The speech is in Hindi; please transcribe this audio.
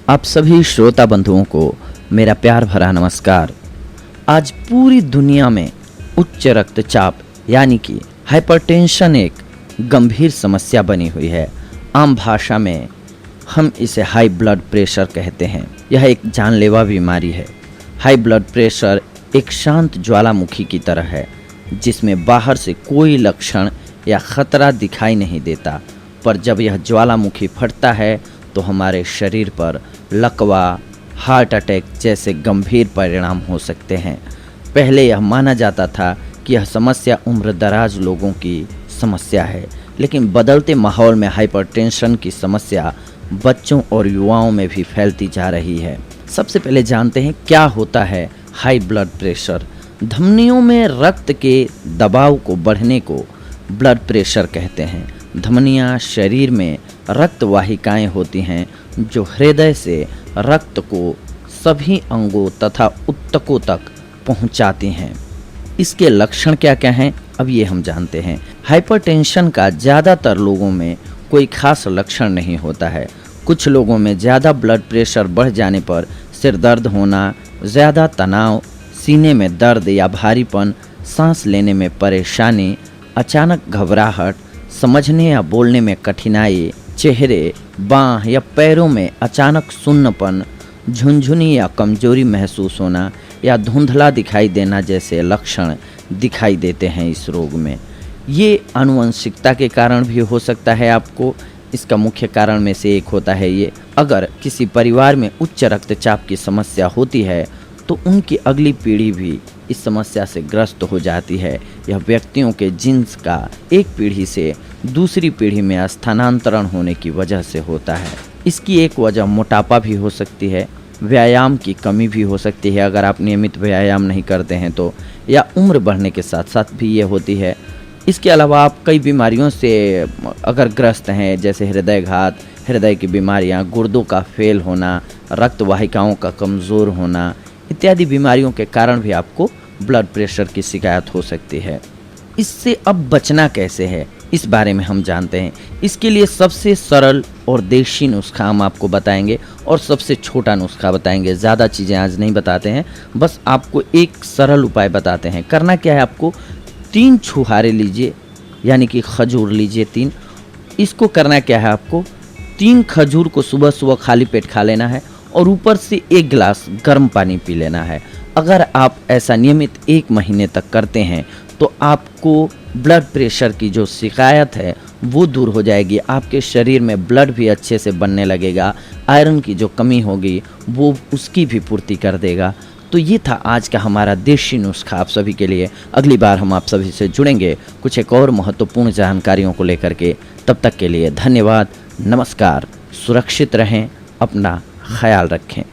आप सभी श्रोता बंधुओं को मेरा प्यार भरा नमस्कार। आज पूरी दुनिया में उच्च रक्तचाप यानी कि हाइपरटेंशन एक गंभीर समस्या बनी हुई है। आम भाषा में हम इसे हाई ब्लड प्रेशर कहते हैं। यह एक जानलेवा बीमारी है। हाई ब्लड प्रेशर एक शांत ज्वालामुखी की तरह है जिसमें बाहर से कोई लक्षण या खतरा दिखाई नहीं देता, पर जब यह ज्वालामुखी फटता है तो हमारे शरीर पर लकवा, हार्ट अटैक जैसे गंभीर परिणाम हो सकते हैं। पहले यह माना जाता था कि यह समस्या उम्रदराज लोगों की समस्या है, लेकिन बदलते माहौल में हाइपरटेंशन की समस्या बच्चों और युवाओं में भी फैलती जा रही है। सबसे पहले जानते हैं क्या होता है हाई ब्लड प्रेशर। धमनियों में रक्त के दबाव को बढ़ने को ब्लड प्रेशर कहते हैं। धमनियाँ शरीर में रक्त वाहिकाएँ होती हैं जो हृदय से रक्त को सभी अंगों तथा ऊतकों तक पहुंचाती हैं। इसके लक्षण क्या क्या हैं, अब ये हम जानते हैं। हाइपरटेंशन का ज़्यादातर लोगों में कोई खास लक्षण नहीं होता है। कुछ लोगों में ज़्यादा ब्लड प्रेशर बढ़ जाने पर सिर दर्द होना, ज़्यादा तनाव, सीने में दर्द या भारीपन, सांस लेने में परेशानी, अचानक घबराहट, समझने या बोलने में कठिनाई, चेहरे, बाह या पैरों में अचानक सुन्नपन, झुनझुनी या कमजोरी महसूस होना या धुंधला दिखाई देना जैसे लक्षण दिखाई देते हैं इस रोग में। ये आनुवंशिकता के कारण भी हो सकता है आपको। इसका मुख्य कारण में से एक होता है ये, अगर किसी परिवार में उच्च रक्तचाप की समस्या होती है तो उनकी अगली पीढ़ी भी इस समस्या से ग्रस्त हो जाती है। यह व्यक्तियों के जीन्स का एक पीढ़ी से दूसरी पीढ़ी में स्थानांतरण होने की वजह से होता है। इसकी एक वजह मोटापा भी हो सकती है, व्यायाम की कमी भी हो सकती है अगर आप नियमित व्यायाम नहीं करते हैं तो, या उम्र बढ़ने के साथ साथ भी ये होती है। इसके अलावा आप कई बीमारियों से अगर ग्रस्त हैं, जैसे हृदयघात, हृदय की बीमारियां, गुर्दों का फेल होना, रक्त वाहिकाओं का कमज़ोर होना इत्यादि बीमारियों के कारण भी आपको ब्लड प्रेशर की शिकायत हो सकती है। इससे अब बचना कैसे है, इस बारे में हम जानते हैं। इसके लिए सबसे सरल और देशी नुस्खा हम आपको बताएंगे और सबसे छोटा नुस्खा बताएंगे। ज़्यादा चीज़ें आज नहीं बताते हैं, बस आपको एक सरल उपाय बताते हैं। करना क्या है, आपको 3 छुहारे लीजिए, यानी कि खजूर लीजिए 3। इसको करना क्या है, आपको 3 खजूर को सुबह सुबह खाली पेट खा लेना है और ऊपर से 1 गिलास गर्म पानी पी लेना है। अगर आप ऐसा नियमित 1 महीने तक करते हैं तो आपको ब्लड प्रेशर की जो शिकायत है वो दूर हो जाएगी। आपके शरीर में ब्लड भी अच्छे से बनने लगेगा, आयरन की जो कमी होगी वो उसकी भी पूर्ति कर देगा। तो ये था आज का हमारा देशी नुस्खा आप सभी के लिए। अगली बार हम आप सभी से जुड़ेंगे कुछ एक और महत्वपूर्ण जानकारियों को लेकर के। तब तक के लिए धन्यवाद, नमस्कार, सुरक्षित रहें, अपना ख्याल रखें।